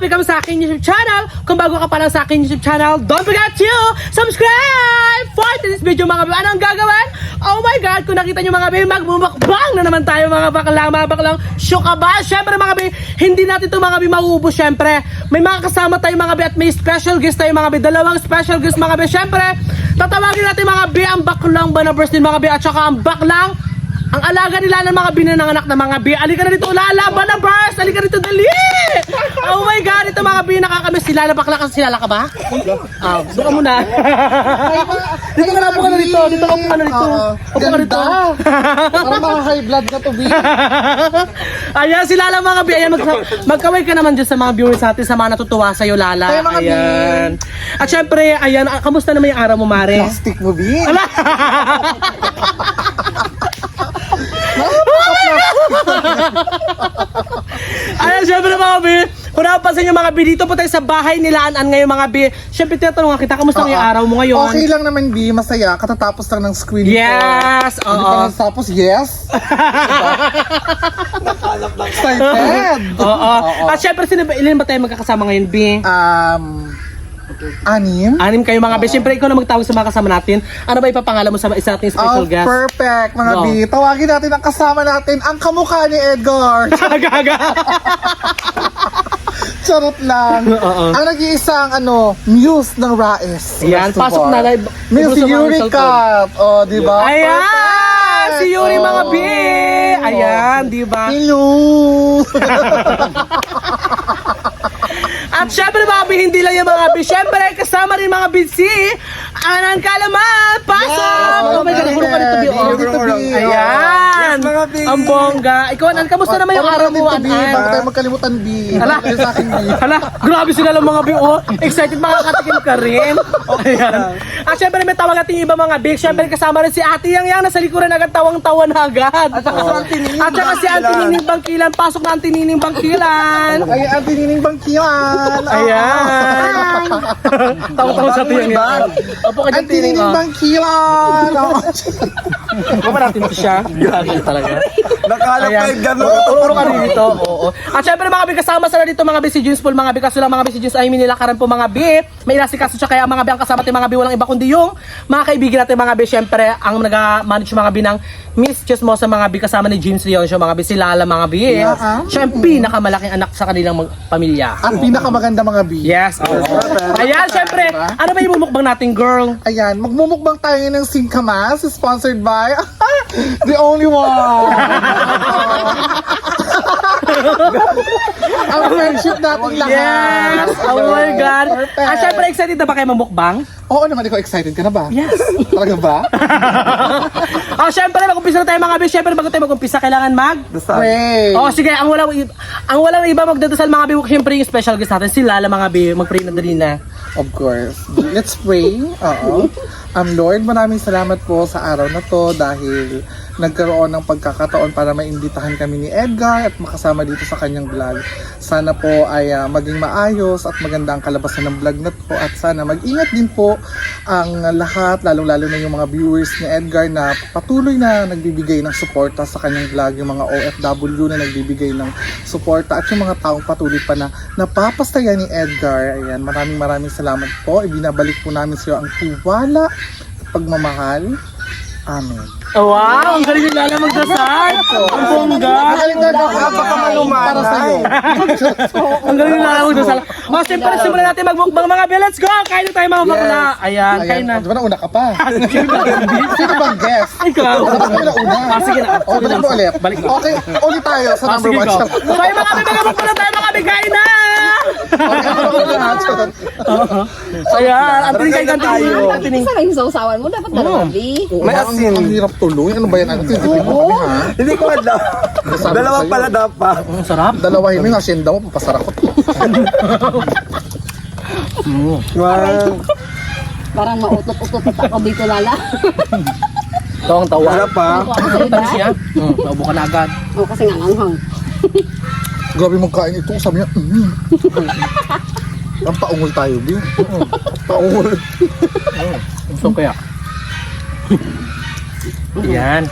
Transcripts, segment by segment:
welcome sa aking YouTube channel. Kung bago ka pa lang sa aking YouTube channel, don't forget to subscribe for this video mga baby. Anong gagawin? Oh my God, kung nakita nyo mga baby, magmumukbang na naman tayo mga baklang. Show ka ba? Syempre mga baby, hindi natin ito mga baby mauubos syempre. May mga kasama tayo mga baby at may special guest tayo mga baby. Dalawang special guest mga baby. Syempre, tatawagin natin mga baby ang baklang Banabers din mga baby at saka ang baklang ang alaga nila ng mga binananganak na mga bi. Alika na dito, Lala, Banabers! Alika dito, dali! Oh my God, ito mga bi, nakakamiss. Sila na bakla kasi silala ka ba? Doon ka muna. Dito ka na, upo ka na dito. Dito ka na dito. Upo ka na dito. Para mga high blood na to, B. Ayan, si Lala mga bi. Ayan, magkaway ka naman dyan sa mga viewers natin, sa mga natutuwa sa'yo, Lala. Kaya mga bi. Ayan. At syempre, ayan, kamusta naman yung araw mo, Mare? Plastic mo, B. Ayan, syempre mga bi, kung napapansin nyo mga bi, dito po tayo sa bahay nila An ngayon mga bi. Syempre tinatanong kita, kamusta yung araw mo ngayon? Okay lang naman, B. Masaya. Katatapos lang ng screen. Yes! Hindi pa natapos, yes. Excited. Oo. At syempre, ilan ba tayo magkakasama ngayon, bi? Anim. Anim kayo mga bi. Syempre, ikaw na magtawag sa mga kasama natin. Ano ba ipapangalan mo sa isa nating special guest? Perfect, mga Go. B. Tawagin natin ang kasama natin, ang kamukha ni Edgar. Gaga! Charot lang. Ang nag-iisang, muse ng Raes. Yan, pasok na live. Miss Eureka. O, di ba? Ayan! Perfect. Si Yuri mga bi! Oh. Ayan, di ba? Hello. At syempre mga bi, hindi lang yung mga bi. Syempre, kasama rin mga bi si Anan Kalaman! Pasok! Yeah. Oh my God, puro ka dito bi. Puro dito, bi. Ayan! Yes, mga bi. Ang bongga. Ikaw, Anan, kamusta naman yung araw mo, Anan? Anan? Bago tayo magkalimutan, B. Hala. Hala. Sa akin, B. Hala, grabe sila lang mga bi. Oh, excited makakatikim ka rin. Ayan. At syempre, may tawag natin yung iba mga bi. Syempre, kasama rin si Ate Yang nasa likuran agad, tawang-tawa na agad. At saka si Auntie Nining Bangkilan. Pasok na Auntie Nining Bangkilan. Ay, Ate Nining Bangkilan. Ayan. Tawa-tawa sa Ate Yang yan. Opo ka dyan, Ate Tining. Nining Bangkilan. Kung natin ito siya. Grabe talaga. Nakala Ayan. pa yung gano'n. Puro ka rin dito. Oo. At syempre mga bi, kasama sila dito mga bi si Junes Paul, mga bi, kaso lang mga bi si Junes ay minilakaran po mga bi. May inasikaso siya kaya mga bi ang kasama natin mga bi walang iba kundi yung mga kaibigan natin mga bi. Syempre ang nag-manage mga bi ng Miss Chismosa mga bi kasama ni James Leon siya mga bi si Lala mga bi. Siya ang pinakamalaking anak sa kanilang pamilya. Ang pinakamaganda mga B. Yes. Ayan, syempre. Ano ba yung mumukbang natin, girl? Ayan, magmumukbang tayo ngayon ng Singkamas, sponsored by The Only One. Ang friendship natin lahat. Yes! Oh my God! Perfect. Ah, syempre, excited na ba kayo mamukbang? Oo naman, ikaw excited ka na ba? Yes! Talaga ba? Oh, syempre, mag-umpisa na tayo mga bis. Syempre, bago tayo mag-umpisa, kailangan Wait. Oh, sige, ang walang iba magdadasal mga bi. Syempre, yung special guest natin, si Lala mga bi. Mag-pray na dali na. Of course. Let's pray. Oo. Lord, maraming salamat po sa araw na to dahil nagkaroon ng pagkakataon para maimbitahan kami ni Edgar at makasama dito sa kanyang vlog. Sana po ay maging maayos at maganda ang kalabasan ng vlog na to at sana mag-ingat din po ang lahat, lalong-lalo na yung mga viewers ni Edgar na patuloy na nagbibigay ng suporta sa kanyang vlog, yung mga OFW na nagbibigay ng suporta at yung mga taong patuloy pa na napapastaya ni Edgar. Ayan, maraming salamat po. Ibinabalik po namin sa iyo ang tiwala at pagmamahal. Amen. Oh, wow! Ang galing nila magdasal! Ang bongga! Para sa iyo. Ang galing nila magdasal. Oh, syempre, simulan natin magmukbang mga bi. Let's go! Kain na tayo mga bakla! Ayan, kain na. Di ba nauna ka pa? Sino bang guest? Ikaw! Dapat mo nauna. Sige na. O, balik mo ulit. Balik na. Okay, ulit tayo sa number Sige, 1. go. So, yung mga bi, magmukbang na tayo mga bi. Kain na! Ayan, ang tining kayo, ang tining. Isa lang yung sausawan mo, dapat dalawa, B. May asin. Ang hirap tuloy. Ano ba yan? Ano tinitipid mo kami, ha? Hindi ko alam. Sabi Dalawa sa'yo. pala dapat. Ang sarap. Dalawahin mo yung asyenda mo, papasarakot. Wow. Parang mautot-utot at ako dito, Lala. Tawang tawa. Wala pa. Ano ba? siya? Naubo ka na agad. O, kasi nga anghang. Grabe magkain ito. Sabi niya, Ang paungol tayo, Bi. Paungol. So kaya. Yan.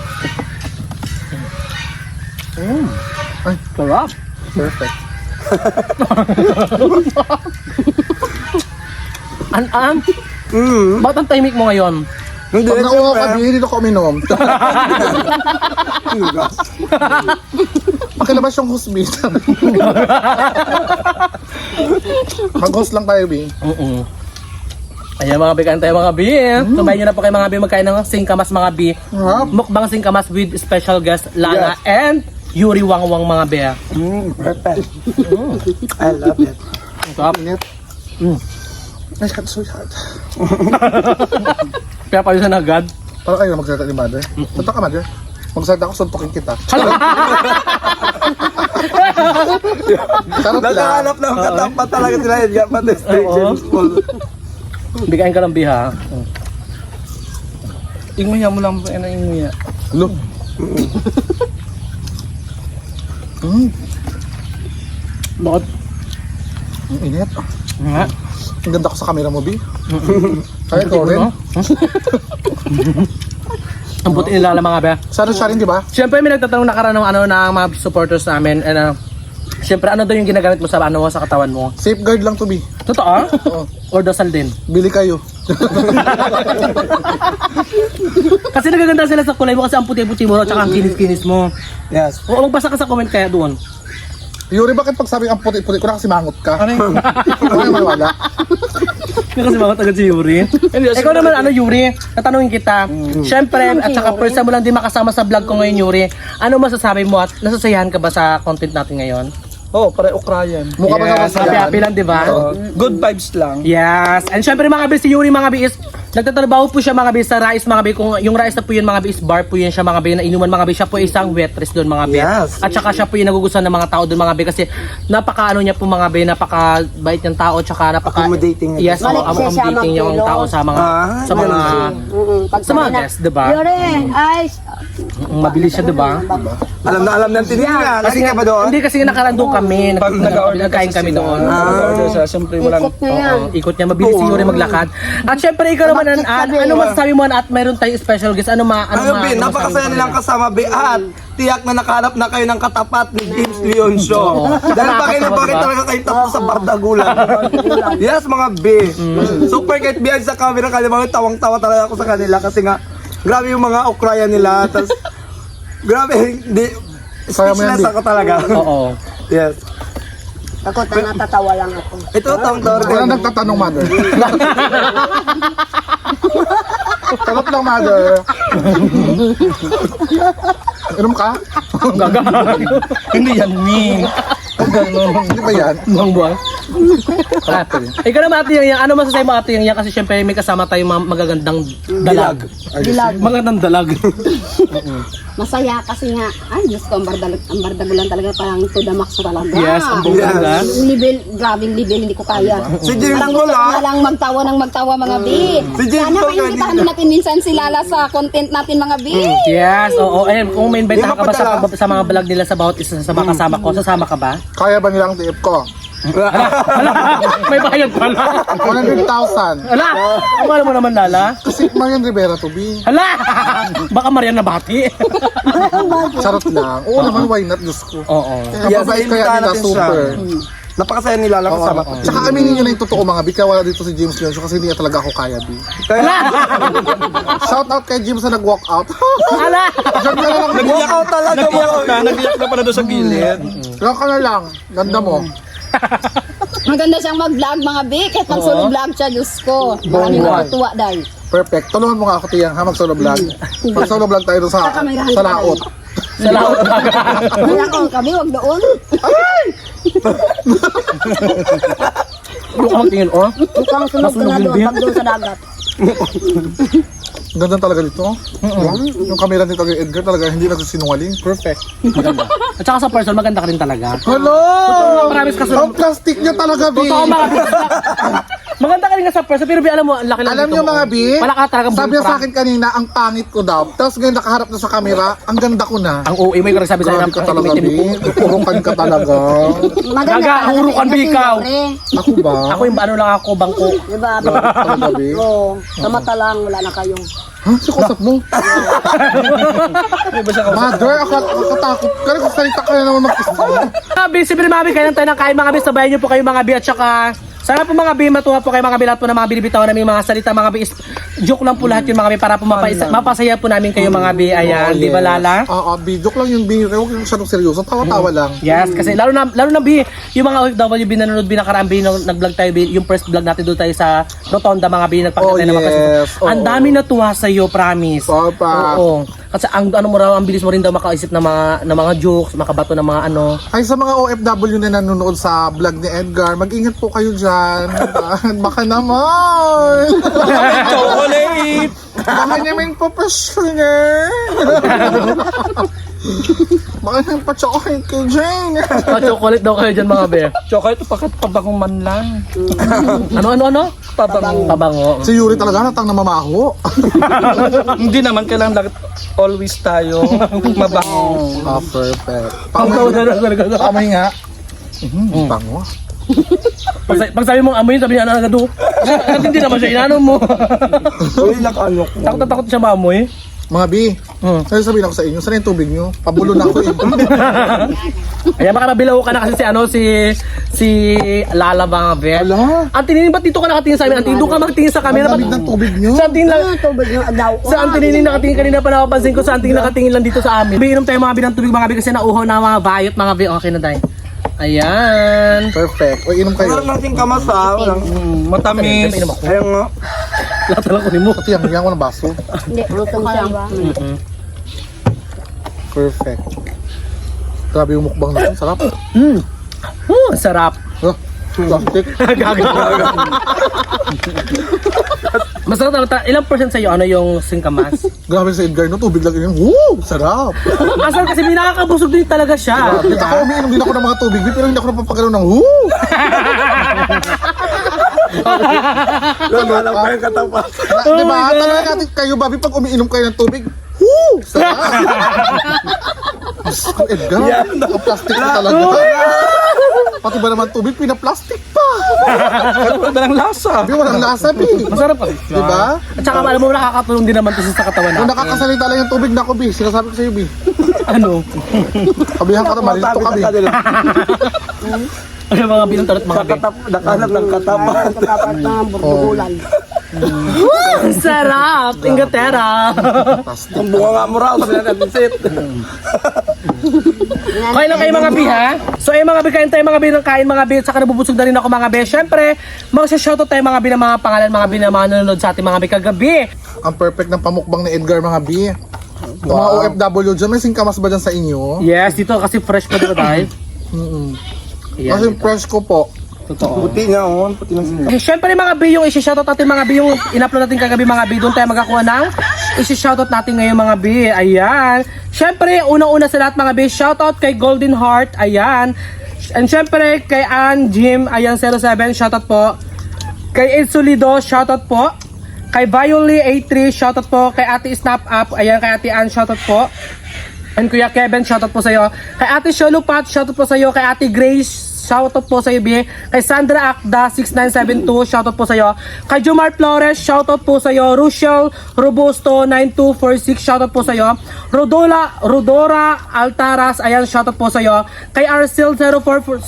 Ay, Sarap. perfect. Bakit ang tahimik mo ngayon? Hindi, Pag nauwa ka, di dito ko uminom. Pakilabas yung husband. Mag-host lang tayo, B. Ayan mga bi, kain tayo mga bi. Tumayin nyo na po kayo mga bi, magkain ng singkamas mga bi. Mukbang singkamas with special guest Lana and Yuri Wangwang mga bi. Perfect. I love it. Sarap. Init. Nice cut, sweetheart. Kaya pa yun sa nagad. Para kayo magsalita ni mother. Punta ka, mother. Magsalita ako, suntukin kita. Charot lang. Nakahanap ng katampa talaga sila Edgar pati si James Paul. Bigayin ka lang bi ha. Inguya mo lang, inguya. Look. Bakit? Ang init. Nga. Ang ganda ko sa camera mo, B. Kaya ikaw rin. Ang buti nila mga be. Sana siya rin, di ba? Siyempre may nagtatanong na karan ng ng mga supporters namin. And, siyempre ano daw yung ginagamit mo sa sa katawan mo? Safeguard lang to, B. Totoo? Or dasal din? Bili kayo. Kasi nagaganda sila sa kulay mo kasi ang puti-puti mo at saka ang kinis-kinis mo. Yes. Oo, magbasa ka sa comment kaya doon. Yuri, bakit pag sabi ang puti-puti ko na kasi mangot ka? Ano yung? Ano yung wala? Kasi mga tagad si Yuri. Ikaw naman ano Yuri, tatanungin kita. Siyempre, at saka first time mo lang din makasama sa vlog ko ngayon Yuri. Ano masasabi mo at nasasayahan ka ba sa content natin ngayon? Oh, pare Ukrainian. Mukha ba naman Happy lang, di ba? Good vibes lang. Yes. And syempre mga bis, si Yuri mga bis, nagtatrabaho po siya mga bis sa Rais mga bis. Kung yung Rais na po yun mga bis, bar po yun siya mga bis, na inuman mga bis. Siya po isang waitress doon mga bis. Yes. At saka siya po yung nagugustuhan ng mga tao doon mga bis. Kasi napaka ano niya po mga bis, napaka bait niyang tao. Tsaka napaka Accommodating. Yes, Balik siya accommodating yung magkilos. tao sa mga sa mga sa mga guests, di ba? Yuri, ay, Mabilis siya, di ba? Alam na alam ng tinira. Kasi ka ba doon? Hindi kasi nakarando kami, nagkain kami doon. Siyempre walang... ikot na yan. Ikot niya, mabilis si Yuri maglakad. At syempre ikaw naman, ano masasabi mo at mayroon tayong special guest? Ano Bin, napakasaya nilang kasama, Bin. At tiyak na nakahanap na kayo ng katapat ni James Leon Show. Dahil bakit talaga kayo tapos sa bardagulan. Yes, mga B. Super kahit behind sa camera, kaya mga tawang-tawa talaga ako sa kanila kasi nga, grabe yung mga okraya nila. Tapos, grabe, hindi, Kaya mo yan, speechless Bin. ako talaga. Oo. Yes. Ako, natatawa lang ako. Ito, tawang-tawa Wala rin. nagtatanong, mother. Charot lang, mother. Inom ka? Gaga. Hindi yan, Ming. Hindi ba yan? Bang buwan. Ikaw naman ate yang ano masasabi mo ate yang kasi syempre may kasama tayong mga magagandang dalag. Dilag. Magagandang dalag. Masaya kasi nga, ay Diyos ko, ang bardagulan talaga parang to the max talaga. Yes, ang bongga. Level, grabing level, hindi ko kaya. Si James Parang Paul, gusto ko ah. na lang magtawa mga B. Si James Sana Paul, maimbitahan din natin minsan si Lala sa content natin mga B. Yes, oo. Ayun, kung may invite Di ka ba mapadala. sa mga vlog nila sa bawat isa sa mga kasama ko, sasama ka ba? Kaya ba nilang tip ko? May bayad pala. 100,000. Hala, ang alam mo naman Lala. Kasi Marian Rivera to be. Hala, baka Marian na bati. Charot lang. Oo naman, why not? Diyos ko. Oo. Yes, Kapabait kaya imbitahan nila, natin siya. super. Napakasaya nila lang kasama. Tsaka aminin nyo na yung totoo mga bika. Wala dito si James Leon kasi hindi niya talaga ako kaya, B. Shout out kay James na nag-walk out. Hala. Diyan ka na lang. Nag-iyak ako talaga mo. Nag-iyak na pala doon sa gilid. Diyan ka na lang. Ganda mo. Maganda siyang mag-vlog mga B. Kahit pag solo vlog siya, Diyos ko. Maraming matutuwa dahil. Perfect. Tulungan mo nga ako, Tiyang, ha? Mag-solo vlog. Mag-solo vlog tayo doon sa laot. Sa laot baga. Wala ko kami, wag doon. Ano ka magtingin, oh? Mukhang sunog ka na doon, pag doon sa dagat. Ganda talaga dito. Yung camera ni Tagay Edgar talaga hindi nagsisinungaling. Perfect. Maganda. At saka sa person, maganda ka rin talaga. Hello! Promise ka Ang plastic niya talaga, B. Totoo mga bis. Maganda ka rin nga sa person, pero alam mo, ang laki lang Alam dito niyo mo. mga bi, Wala ka talagang sabi niya bull sa akin kanina, ang pangit ko daw. Tapos ngayon nakaharap na sa camera, ang ganda ko na. Ang OA mo yung sabi sa'yo Grabe ng ka talaga, itim bi. Tuturukan ka talaga. Maganda Gaga, talaga hurukan si ba ikaw? Siyempre. Ako ba? Ako yung ano lang ako, bangko. Diba? Talaga, bi. Oo, sa mata lang, wala na kayo. Ha? Si kusap mo? Mother, ako katakot ka rin. Kung salita ka na naman mag-isa. Mga bi, siyempre mga bi, kayo tayo ng kain mga bi, sabayan niyo po kayo mga bi, at saka sana po mga bi, matuwa po kayo mga bi, lahat po ng mga binibitawan namin mga salita mga bi, joke lang po lahat yun mga bi, para po mapasaya po namin kayo mga bi, ayan, di ba Lala? Oo, bi. Joke lang yung bi. Huwag yung masyadong seryoso. Tawa-tawa lang. Yes, kasi lalo na bi, yung mga OFW nanonood bi nakaraan bi, nag-vlog tayo bi, yung first vlog natin doon tayo sa Rotonda mga bi, nagpakita tayo ng mga yes. Ang Oo. dami natuwa sa iyo, promise. Papa. Oo. Kasi ang ano mo raw, ang bilis mo rin daw makaisip ng mga jokes, makabato ng mga ano. Ay, sa mga OFW na nanonood sa vlog ni Edgar, mag-ingat po kayo dyan. Baka naman. Chocolate! Baka niya may professional. Baka nang pa-chocolate kayo dyan. Pa-chocolate daw kayo dyan mga be. Chocolate, pakat pabangong man lang. Ano? Pabango. Si Yuri talaga natang namamaho. Hindi naman kailangan always tayo mabango. Ah, perfect. Pag Pamay nga. Bango. sabi mong amoy, sabi niya, ano agad do? At hindi naman siya, inano mo. Uy, nakaano ko. Takot na takot siya maamoy. Mga bi, ano sabihin ako sa inyo? Saan yung tubig nyo? Pabulo na ako eh. Ayan, baka nabilaw ka na kasi si Lala mga be. Ala, Ang tininin, ba't dito ka nakatingin sa amin? Ang tininin, doon ka magtingin sa ang camera. lamig ng tubig nyo. Sa anting lang, Tubig yung adaw. sa anting nakatingin kanina pa napapansin ko, sa anting nakatingin lang dito sa amin. Biinom tayo mga be ng tubig mga be kasi nauhaw na mga bayot mga be. Okay na tayo. Ayan. Perfect. O, inom kayo. Meron natin kamasa. Matamis. Inom ako. Ayun nga. Lahat lang kunin mo. Pati yan ko ng baso. Hindi, lutong siya. Perfect. Grabe yung mukbang natin. Sarap. Sarap. Ah, plastic. Masarap talaga. Ilang percent sa'yo? Ano yung singkamas? Grabe sa Edgar, no? Tubig lang yun. Woo! Sarap. Masarap kasi may nakakabusog din talaga siya. Diba? Ako umiinom din ako ng mga tubig, pero hindi ako napapagano'n ng woo! Wala pa yung katapat. Diba? Talaga natin kayo, Bobby, pag umiinom kayo ng tubig, woo! Sarap. Diyos ko, Edgar. Ang plastic na talaga. Pati ba naman tubig, pinaplastic pa. Wala ng lasa. Sabi, walang lasa, Bi. Masarap pa. Diba? At saka alam mo, nakakatulong din naman to sa katawan Kung natin. nakakasalita lang yung tubig na ako, Bi, sinasabi ko sa'yo, Bi. Ano? Kabihan ka na, malito ka, Bi. Ano mga binuntarot mga be? Nakalat ng katapat. Dapat ng burbugulan. Sarap! Inglaterra! Ang bunga nga mo raw. Sila natisit. Okay lang kayo mga bi ha? So ay mga bi, kain tayo mga bi ng kain mga bi, at saka nabubusog na rin ako mga bi. Siyempre, mag-shoutout tayo mga bi ng mga pangalan mga bi na mga nanonood sa ating mga bi kagabi. Ang perfect ng pamukbang ni Edgar, mga Bi. Mga OFW dyan, may singkamas ba dyan sa inyo? Yes, dito kasi fresh pa dito tayo. Ayan, Kasi fresh ko po. totoo. Puti nga, oh. Puti ng singa. Siyempre mga bi, yung isi-shoutout natin mga bi, yung in-upload natin kagabi mga bi, doon tayo magkakuha ng isi-shoutout natin ngayon mga bi. Ayan. Siyempre, unang-una sa lahat mga bi, shoutout kay Golden Heart. Ayan. And siyempre, kay Ann Jim, ayan 07, shoutout po. Kay Ed Solido, shoutout po. Kay Violi A3, shoutout po. Kay Ate Snap Up, ayan, kay Ate Ann, shoutout po. And Kuya Kevin, shoutout po sa'yo. Kay Ate Sholupat, shoutout po sa'yo. Kay Ate Grace, shoutout po sa'yo, B. Kay Sandra Akda, 6972, shoutout po sa'yo. Kay Jomar Flores, shoutout po sa'yo. Rochelle Robusto, 9246, shoutout po sa'yo. Rodora Altaras, ayan, shoutout po sa'yo. Kay Arcel 0403,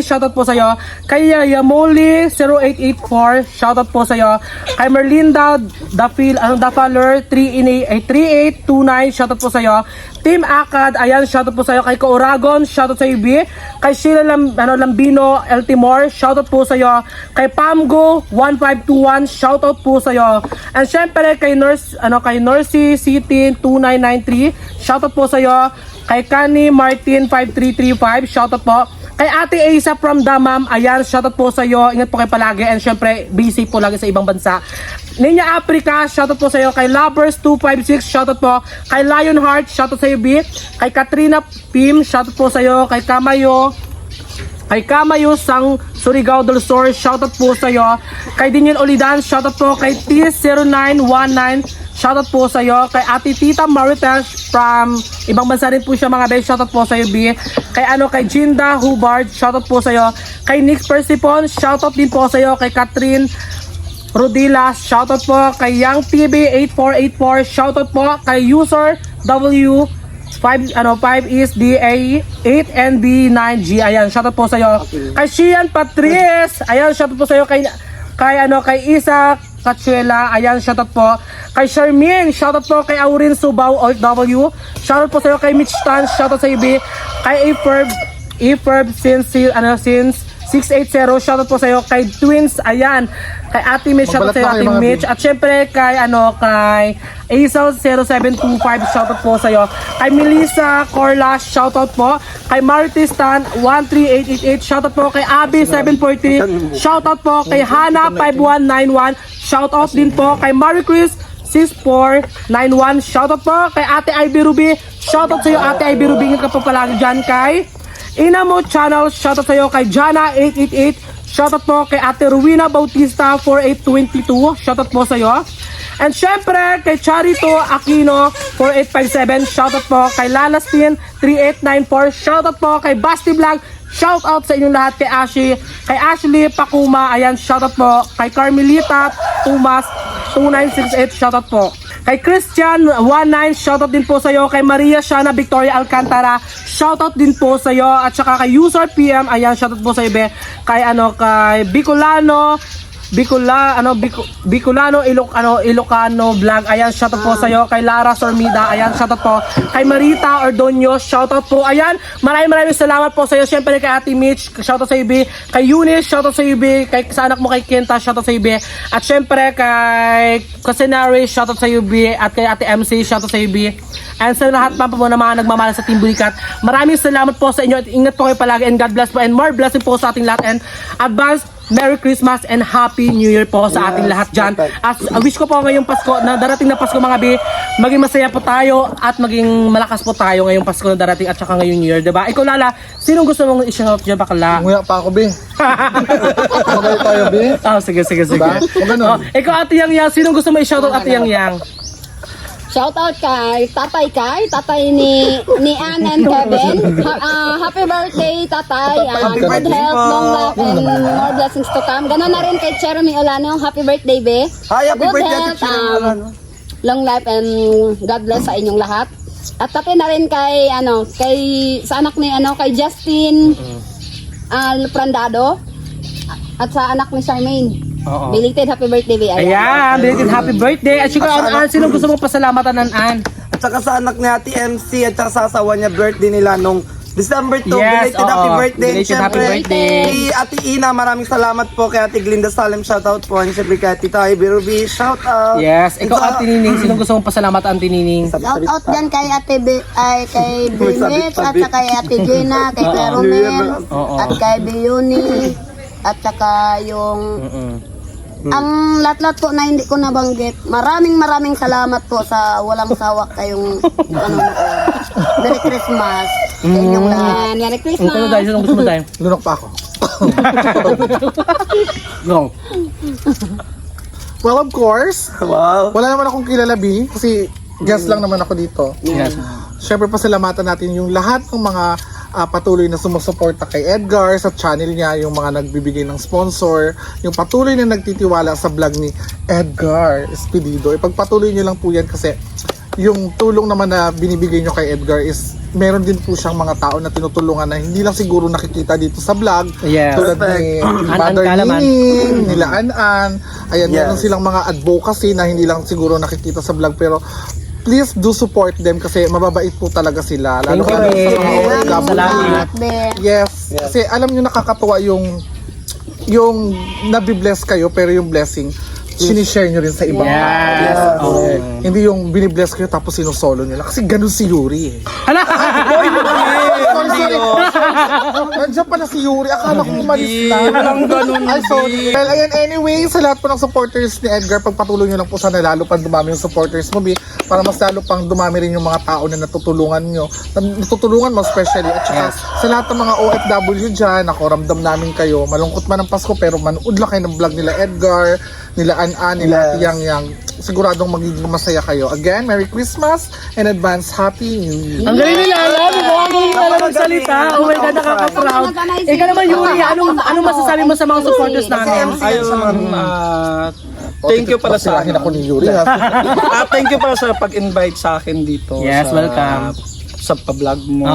shoutout po sa'yo. Kay Yamoli 0884, shoutout po sa'yo. Kay Merlinda Dafaler 3829, shoutout po sa'yo. Team Akad, ayan, shoutout po sa'yo. Kay Kauragon, shoutout sa'yo, B. Kay Sheila Lambino Eltimore, shoutout po sa'yo. Kay Pamgo 1521, shoutout po sa'yo. And syempre kay Norcy City 2993, shoutout po sa'yo. Kay Kani Martin 5335, shoutout po. Kay Ate Asa from Damam, ayan, shoutout po sa'yo. Ingat po kayo palagi. And syempre, busy po lagi sa ibang bansa. Ninya Africa, shoutout po sa'yo. Kay Lovers 256, shoutout po. Kay Lionheart, shoutout sa'yo, B. Kay Katrina Pim, shoutout po sa'yo. Kay Kamayo Sang Surigao del Sur, shoutout po sa'yo. Kay Daniel Olidan, shoutout po. Kay T0919, shoutout po sa'yo. Kay Ate Tita Marites from ibang bansa rin po siya mga be, shoutout po sa'yo B. Kay Jinda Hubbard, shoutout po sa'yo. Kay Nick Persipon, shoutout din po sa'yo. Kay Catherine Rodila, shoutout po. Kay Young TV8484, shoutout po. Kay user W5 is DA8NB9G. Ayan, shoutout po sa'yo. Kay Shian Patrice, ayan, shoutout po sa'yo. Kay Isa Cachuela, ayan, shoutout po. Kay Charmaine, shoutout po. Kay Aurin Subaw OFW, shoutout po sa'yo. Kay Mitch Tan, shoutout sa UB. Kay Eferb since 680, shoutout po sa'yo. Kay Twins, ayan. Kay Ate Mitch, shoutout sa'yo Ate Mitch. At syempre kay Aisal 0725, shoutout po sa'yo. Kay Melissa Corla, shoutout po. Kay Martistan 13888, shoutout po. Kay Abby 740, shoutout po. Kay Hana 5191, shoutout din po. Kay Marie Chris 6491, shoutout po. Kay Ate Ivy Ruby, shoutout sa'yo Ate Ivy Ruby. Ingat ka po palagi dyan. Kay Inamo Channel, shoutout sa'yo. Kay Jana 888, shoutout po. Kay Ate Ruina Bautista 4822, shoutout po sa'yo. And syempre kay Charito Aquino 4857, shoutout po. Kay Lalastin 3894, shoutout po. Kay Basti Vlog, shoutout sa inyong lahat. Kay Ashley Pakuma, ayan, shoutout po. Kay Carmelita Tumas 2968, shoutout po. Kay Christian 19, shoutout din po sa'yo. Kay Maria Shana Victoria Alcantara, shoutout din po sa'yo. At saka kay User PM, ayan, shoutout po sa'yo be. Kay kay Bicolano Ilocano Vlog, ayan, shoutout po sa'yo. Kay Lara Sormida, ayan, shoutout po. Kay Marita Ordonio, shoutout po. Ayan, maraming salamat po sa'yo. Siyempre kay Ate Mitch, shoutout sa UB. Kay Eunice, shoutout sa UB. Kay sa anak mo kay Kenta, shoutout sa UB. At siyempre kay Casenary, shoutout sa UB. At kay Ate MC, shoutout sa UB. And sa lahat pa po na mga nagmamahal sa Team Bulikat, maraming salamat po sa inyo. At ingat po kayo palagi, and God bless po, and more blessing po sa ating lahat. And advance Merry Christmas and Happy New Year po sa ating lahat dyan. As wish ko po ngayong Pasko, na darating na Pasko mga bi, maging masaya po tayo at maging malakas po tayo ngayong Pasko na darating at saka ngayong New Year, diba? Ikaw Lala, sinong gusto mong i-shout dyan bakla? Nguya pa ako, be. Magalit tayo, be. Oh, sige. Diba? O ganun. Ikaw Ate Yang, sinong gusto mo i-shout out Ate Yang? Shoutout kay tatay ni Ann and Kevin. Happy birthday, tatay. Good health, long life, and more blessings to come. Ganon na rin kay Jeremy Olano. Happy birthday, be. Hi, happy Good birthday health, to Jeremy. long life, and God bless sa inyong lahat. At pati na rin kay sa anak ni kay Justin Prandado at sa anak ni Charmaine. Oo. Belated happy birthday, be. Ayan, belated happy birthday. At siyempre, sinong gusto mong pasalamatan An? At saka sa anak ni Ate MC at saka sa asawa niya, birthday nila nung December 2. Yes, Belated happy oo. birthday. Belated happy Siyempre, birthday. Kay Ate Ina, maraming salamat po. Kay Ate Glinda Salem, shoutout po. And siyempre kay Tita Ivy Ruby, shoutout. Yes, ikaw Ate Nining, sinong gusto mong pasalamatan Ate Nining? Shout out dyan kay kay Binet, at saka kay Ate Gina, kay Claromel, Oo. at kay Biuni, at saka yung ang lahat-lahat po na hindi ko nabanggit. Maraming salamat po sa walang sawak kayong Merry Christmas sa inyong lahat. Merry Ikaw Christmas. dahil, sinong gusto mo tayo? Lunok pa ako. Go. Well, of course, Wow. wala naman akong kilala, B, kasi guest lang naman ako dito. Yes. Siyempre, pasalamatan natin yung lahat ng mga patuloy na sumusuporta kay Edgar sa channel niya, yung mga nagbibigay ng sponsor, yung patuloy na nagtitiwala sa vlog ni Edgar Espedido. Ipagpatuloy niyo lang po yan kasi yung tulong naman na binibigay niyo kay Edgar is meron din po siyang mga tao na tinutulungan na hindi lang siguro nakikita dito sa vlog. Yes. Tulad ni An-An Mother Kalaman. Nining, nila An-An. Ayan, Yes. meron silang mga advocacy na hindi lang siguro nakikita sa vlog, pero please do support them kasi mababait po talaga sila. Lalo Thank you, na sa mga Be. OFW. Salamat. Yes. Kasi alam nyo nakakatuwa yung nabibless kayo pero yung blessing sinishare nyo rin sa ibang Yes. tao. Oo. Hindi yung binibless kayo tapos sinusolo nyo lang. Kasi ganun si Yuri eh. Hala! Nandiyan pala si Yuri. Akala ko umalis na. Walang ganun, Ay, sorry. Well, ayan, anyway, sa lahat po ng supporters ni Edgar, pagpatuloy nyo lang po sana lalo pang dumami yung supporters mo, B, para mas lalo pang dumami rin yung mga tao na natutulungan nyo. Natutulungan mo especially. At saka sa lahat ng mga OFW dyan, ako ramdam namin kayo. Malungkot man ang Pasko, pero manood lang kayo ng vlog nila Edgar, nila An, nila Yang Yang. Siguradong magiging masaya kayo. Again, Merry Christmas and advance Happy New Year. Ang galing nila alam, ang galing nila magsalita. Oh my God, nakaka-proud. Ikaw naman, Yuri, anong masasabi mo sa mga supporters namin? Ayun, thank you pala sa Silahin ako ni Yuri. ha? thank you pala sa pag-invite sa akin dito. Yes, sa, welcome. Sa pa-vlog mo.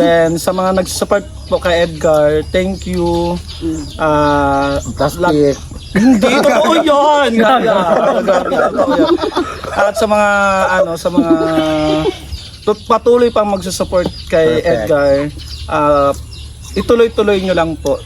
Then sa mga nag-support po kay Edgar, thank you. Plastic. Hindi totoo 'yon. At sa mga patuloy pang magsusupport kay Edgar, ituloy-tuloy nyo lang po.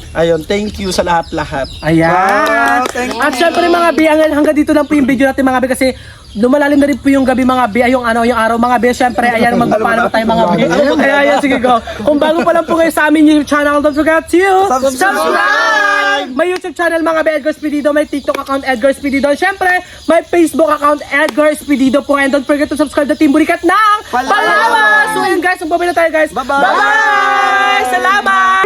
Ayun, thank you sa lahat-lahat. Ayan. At syempre mga B, hanggang dito lang po yung video natin mga B kasi lumalalim na rin po yung gabi mga B, ay yung araw mga B, syempre ayan magpapaano ba tayo mga B. Kaya ayan, sige go. Kung bago pa lang po kayo sa amin yung channel, don't forget to subscribe! May YouTube channel mga B, Edgar Espirido, may TikTok account Edgar Espirido, syempre may Facebook account Edgar Espirido po, and don't forget to subscribe to Team Burikat ng Palawan! So ayun guys, magbabay na tayo guys. Bye-bye! Salamat!